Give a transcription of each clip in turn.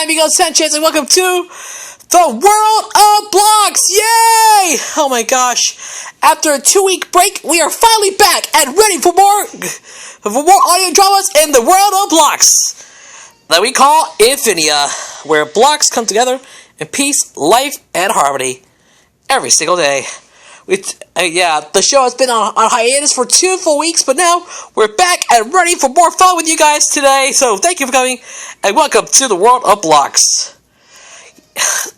I'm Miguel Sanchez, and welcome to the World of Blocks! Yay! Oh my gosh. After a 2-week break, we are finally back and ready for more audio dramas in the World of Blocks that we call Infinia, where blocks come together in peace, life, and harmony every single day. The show has been on hiatus for 2 full weeks, but now we're back and ready for more fun with you guys today. So thank you for coming, and welcome to the World of Blocks.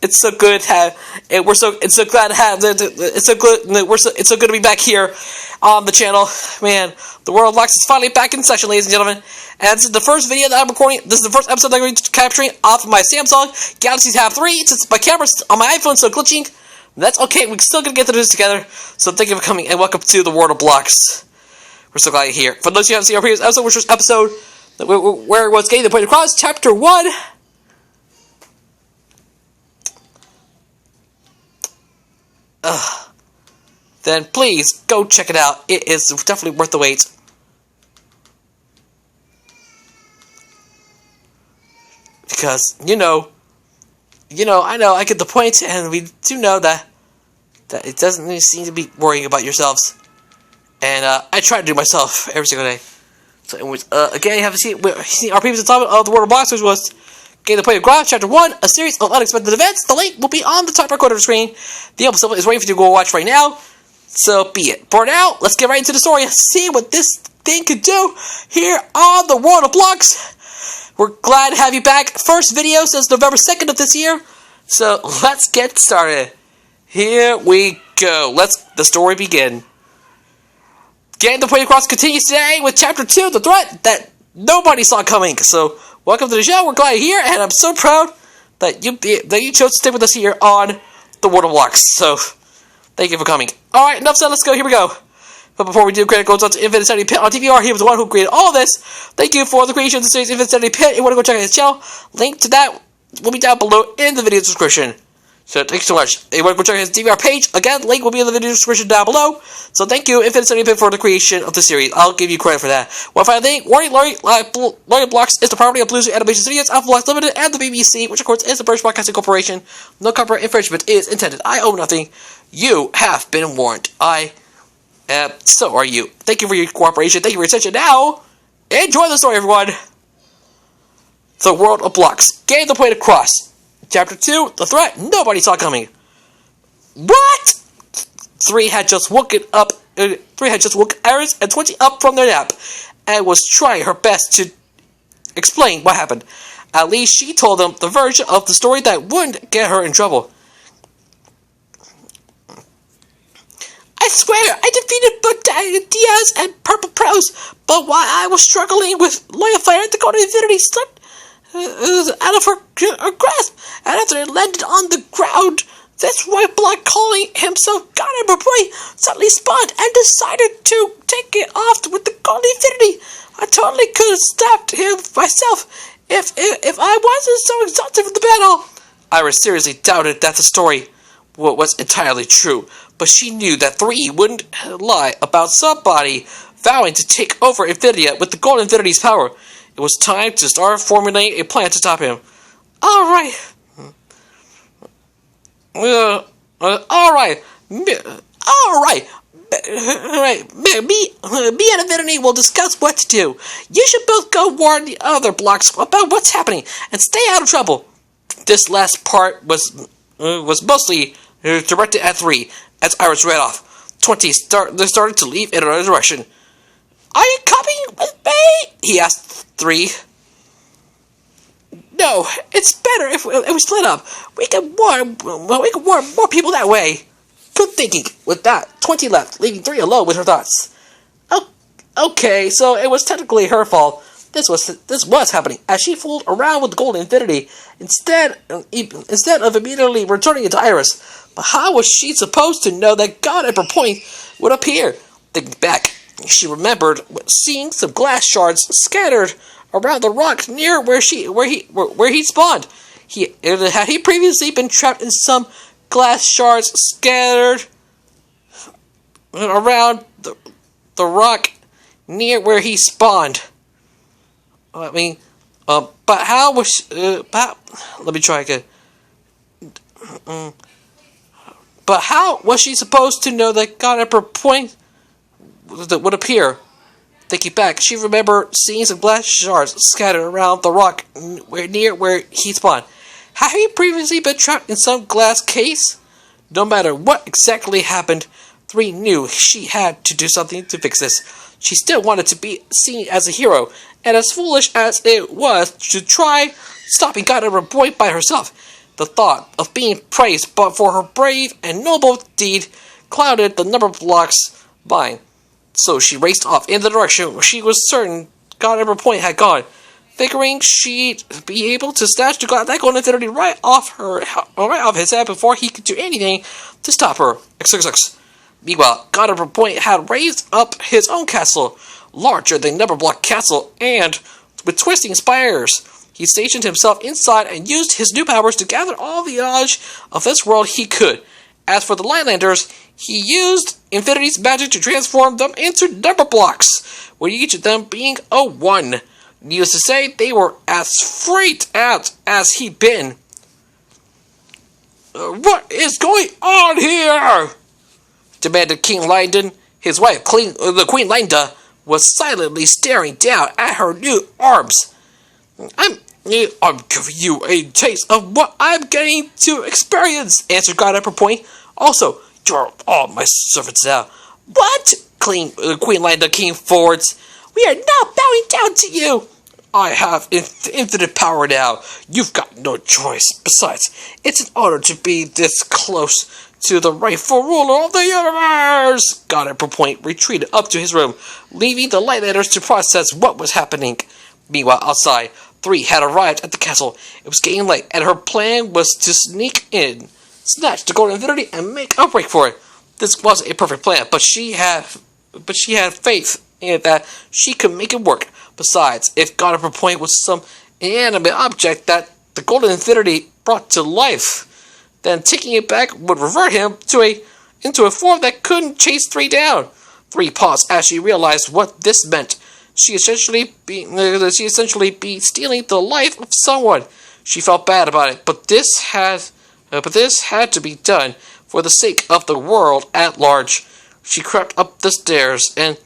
It's so good to have, and it's so glad to have. It's so good to be back here on the channel. Man, the World of Blocks is finally back in session, ladies and gentlemen. And this is the first video that I'm recording. This is the first episode that I'm going to be capturing off of my Samsung Galaxy Tab 3. Since my camera's on my iPhone, so glitching. That's okay, we're still going to get through this together. So thank you for coming, and welcome to the World of Blocks. We're so glad you're here. For those of you who haven't seen our previous episode, which was episode where it was getting the point across, Chapter 1. Then please, go check it out. It is definitely worth the wait. Because, I know, I get the point, and we do know that it doesn't really seem to be worrying about yourselves. And, I try to do myself every single day. So, again, you haven't seen our previous installment of the World of Blocks, which was Getting the Point of Graph, Chapter 1, a series of unexpected events. The link will be on the top right corner of the screen. The episode is waiting for you to go watch right now. So, be it. For now, let's get right into the story and see what this thing could do here on the World of Blocks. We're glad to have you back. First video since November 2nd of this year. So, let's get started. Here we go. Let the story begin. Getting the Point Across continues today with Chapter 2, the threat that nobody saw coming. So, welcome to the show. We're glad you're here, and I'm so proud that you chose to stay with us here on the World of Blocks. So, thank you for coming. Alright, enough said. Let's go. Here we go. But before we do, credit goes out to Infinite Sanity Pit on TVR. He was the one who created all of this. Thank you for the creation of the series Infinite Sanity Pit. If you want to go check out his channel, link to that will be down below in the video description. So thank you so much. If you want to go check out his DVR page, again, link will be in the video description down below. So thank you, Infinite Sanity Pit, for the creation of the series. I'll give you credit for that. One final thing, warning, Lorry Blocks is the property of Bluesy Animation Studios, Alpha Blocks Limited, and the BBC, which of course is the British Broadcasting Corporation. No copyright infringement is intended. I owe nothing. You have been warned. So are you. Thank you for your cooperation. Thank you for your attention. Now, enjoy the story, everyone. The World of Blocks. Getting the Point Across. Chapter 2, the threat nobody saw coming. What? 3 had just woken Iris and 20 up from their nap, and was trying her best to explain what happened. At least she told them the version of the story that wouldn't get her in trouble. I swear, I defeated Diaz and Purple Prose, but while I was struggling with Loyal Fire, the Golden Infinity slipped out of her grasp, and after it landed on the ground, this white block calling himself God Emperor Boy suddenly spawned and decided to take it off with the Golden Infinity. I totally could have stopped him myself if I wasn't so exhausted from the battle. Iris seriously doubted that the story was entirely true, but she knew that 3 wouldn't lie about somebody vowing to take over Infinia with the Golden Infinity's power. It was time to start formulating a plan to stop him. Alright. Me and Infinity will discuss what to do. You should both go warn the other blocks about what's happening and stay out of trouble. This last part was mostly directed at 3, as Iris read off. 20 started to leave in another direction. Are you coming with me? He asked 3. No, it's better if we split up. We can warn more people that way. Good thinking. With that, 20 left, leaving 3 alone with her thoughts. Okay, so it was technically her fault. This was happening as she fooled around with the Golden Infinity instead of immediately returning it to Iris. But how was she supposed to know that God Emperor Point would appear? Thinking back, she remembered seeing some glass shards scattered around the rock near where he spawned. Had he previously been trapped in some glass shards scattered around the rock near where he spawned? But how was let me try again. But how was she supposed to know that God Emperor Point would appear? Thinking back, she remembered seeing some glass shards scattered around the rock near where he spawned. Had he previously been trapped in some glass case? No matter what exactly happened, 3 knew she had to do something to fix this. She still wanted to be seen as a hero, and as foolish as it was to try stopping God Emperor Point by herself, the thought of being praised for her brave and noble deed clouded the number block's mind. So she raced off in the direction where she was certain God Emperor Point had gone, figuring she'd be able to snatch that golden infinity right off his head before he could do anything to stop her. XXX. Meanwhile, God Emperor Point had raised up his own castle, larger than Numberblock Castle, and with twisting spires. He stationed himself inside and used his new powers to gather all the knowledge of this world he could. As for the Linelanders, he used Infinity's magic to transform them into number blocks, with each of them being a 1. Needless to say, they were as freaked out as he'd been. What is going on here? Demanded King Lyndon. His wife, the Queen Linda, was silently staring down at her new arms. I'm giving you a taste of what I'm getting to experience, answered God Emperor Point. Also, you're all my servants now. What? Queen Linda came forwards. We are not bowing down to you. I have infinite power now. You've got no choice. Besides, it's an honor to be this close to the rightful ruler of the universe. God Emperor Point retreated up to his room, leaving the Lightlanders to process what was happening. Meanwhile, outside, 3 had arrived at the castle. It was getting late, and her plan was to sneak in, snatch the golden infinity, and make a break for it. This wasn't a perfect plan, but she had faith in that she could make it work. Besides, if God Emperor Point was some inanimate object that the golden infinity brought to life, then taking it back would revert him into a form that couldn't chase 3 down. 3 paused as she realized what this meant. She essentially be stealing the life of someone. She felt bad about it, but this had to be done for the sake of the world at large. She crept up the stairs and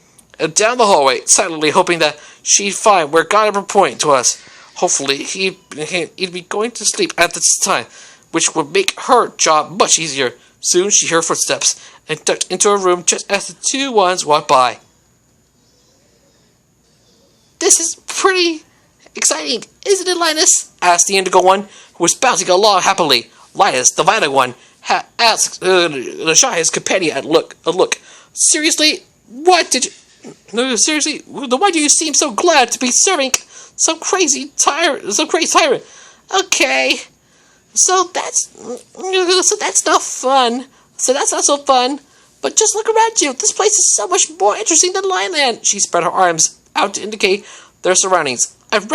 down the hallway, silently hoping that she'd find where God Emperor Point was. Hopefully, he'd be going to sleep at this time, which would make her job much easier. Soon she heard footsteps and ducked into her room just as the 2 ones walked by. This is pretty exciting, isn't it, Linus? Asked the Indigo one, who was bouncing along happily. Linus, the Violet one, asked the shyest companion a look. Seriously? What did you... No, seriously? Why do you seem so glad to be serving some crazy tyrant? Okay. So that's not fun. So that's not so fun. But just look around you. This place is so much more interesting than Lineland. She spread her arms out to indicate their surroundings. I'd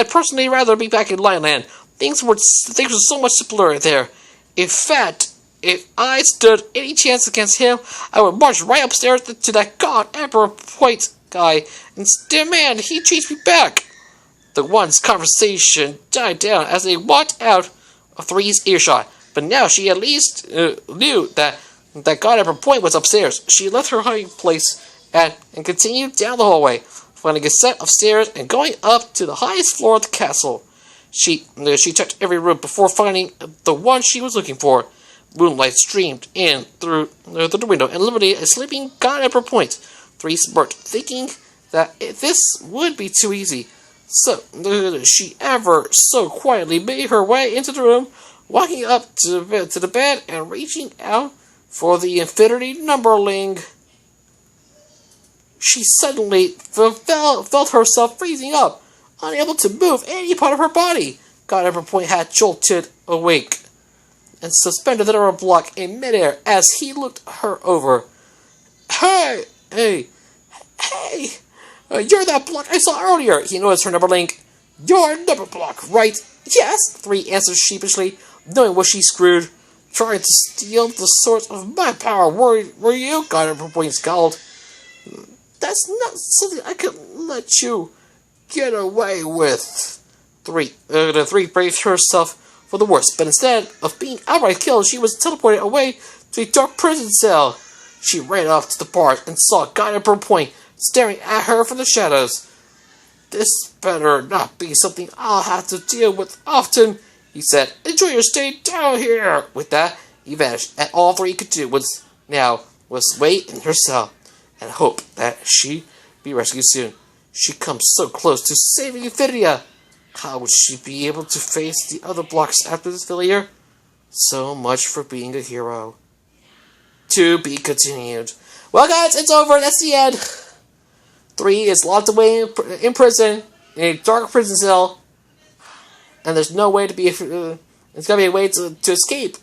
personally rather be back in Lineland. Things were so much simpler there. In fact, if I stood any chance against him, I would march right upstairs to that God Emperor Point guy and demand he chase me back. The one's conversation died down as they walked out of 3's earshot, but now she at least knew that God Emperor Point was upstairs. She left her hiding place and continued down the hallway, finding a set of stairs and going up to the highest floor of the castle. She checked every room before finding the one she was looking for. Moonlight streamed in through the window and illuminated a sleeping God Emperor Point. 3 smirked, thinking that this would be too easy. So she ever so quietly made her way into the room, walking up to the bed and reaching out for the infinity numberling. She suddenly felt herself freezing up, unable to move any part of her body. God Emperor Point had jolted awake and suspended the number block in midair as he looked her over. Hey! You're that block I saw earlier, he noticed her number link. You're number block, right? Yes, 3 answered sheepishly, knowing what she screwed. Trying to steal the source of my power, were you? God Emperor Point scowled. That's not something I could let you get away with. The three braced herself for the worst, but instead of being outright killed, she was teleported away to a dark prison cell. She ran off to the park and saw Guy at Point staring at her from the shadows. This better not be something I'll have to deal with often, he said. Enjoy your stay down here. With that, he vanished, and all three could do was wait in her cell and hope that she be rescued soon. She comes so close to saving Infidia. How would she be able to face the other blocks after this failure? So much for being a hero. To be continued. Well, guys, it's over. That's the end. 3 is locked away in prison, in a dark prison cell, and there's no way to be. There's gotta be a way to escape.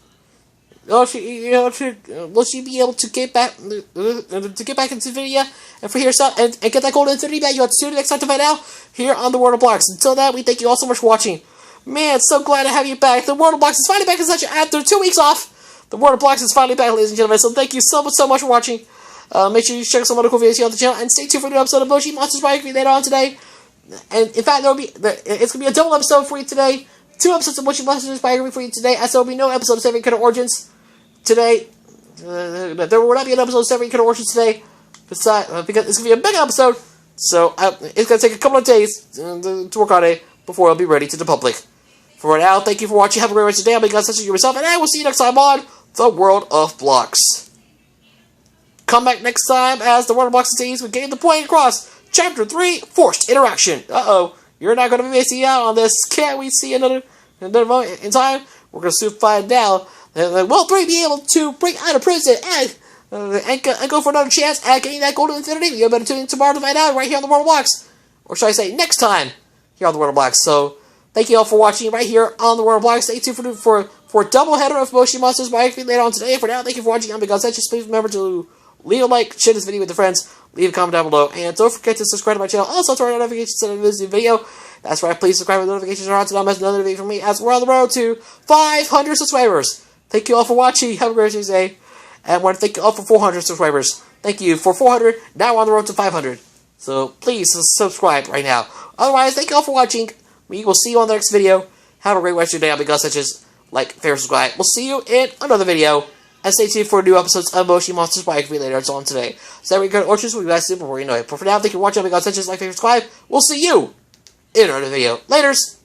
Will she be able to get back into Infidia and free herself and get that golden Infinity back? You have to tune in next time to find out here on the World of Blocks. Until then, we thank you all so much for watching. Man, so glad to have you back. The World of Blocks is finally back in such after 2 weeks off. The World of Blocks is finally back, ladies and gentlemen. So thank you so much for watching. Make sure you check out some other cool videos here on the channel and stay tuned for a new episode of Moshi Monsters Biography later on today. And in fact, it's gonna be a double episode for you today. 2 episodes of Moshi Monsters Biography for you today, as there will be no episode of Seven Kind of Origins today. There will not be an episode of Seven Kind of Origins today, because it's gonna be a big episode. So it's gonna take a couple of days to work on it before it'll be ready to the public. For now, thank you for watching. Have a great rest of the day. I'll be God such as yourself, and I will see you next time on the World of Blocks. Come back next time as the World of Blocks continues with Getting the Point Across. Chapter 3, Forced Interaction. You're not going to be missing out on this. Can't we see another moment in time? We're going to soon find out. Will 3 be able to break out of prison and go for another chance at getting that golden infinity? You better tune in tomorrow to find out right here on the World of Blocks. Or should I say next time here on the World of Blocks. So thank you all for watching right here on the World of Blocks. Stay tuned for a double header of Moshi Monsters Biography later on today. For now, thank you for watching. I'm Because Just please remember to leave a like, share this video with your friends, leave a comment down below, and don't forget to subscribe to my channel. Also, turn on notifications to this new video. That's right, please subscribe with notifications are on to not miss another video from me as we're on the road to 500 subscribers. Thank you all for watching. Have a great day. And I want to thank you all for 400 subscribers. Thank you for 400. Now we're on the road to 500. So please subscribe right now. Otherwise, thank you all for watching. We will see you on the next video. Have a great rest of your day. I'll be Gus, such as like, favorite, subscribe. We'll see you in another video. And stay tuned for new episodes of Moshi Monsters Biography later on today. So every good orchards will be back soon before you know it. But for now, thank you for watching. I'll be Gus, such as like, favorite, subscribe. We'll see you in another video. Laters!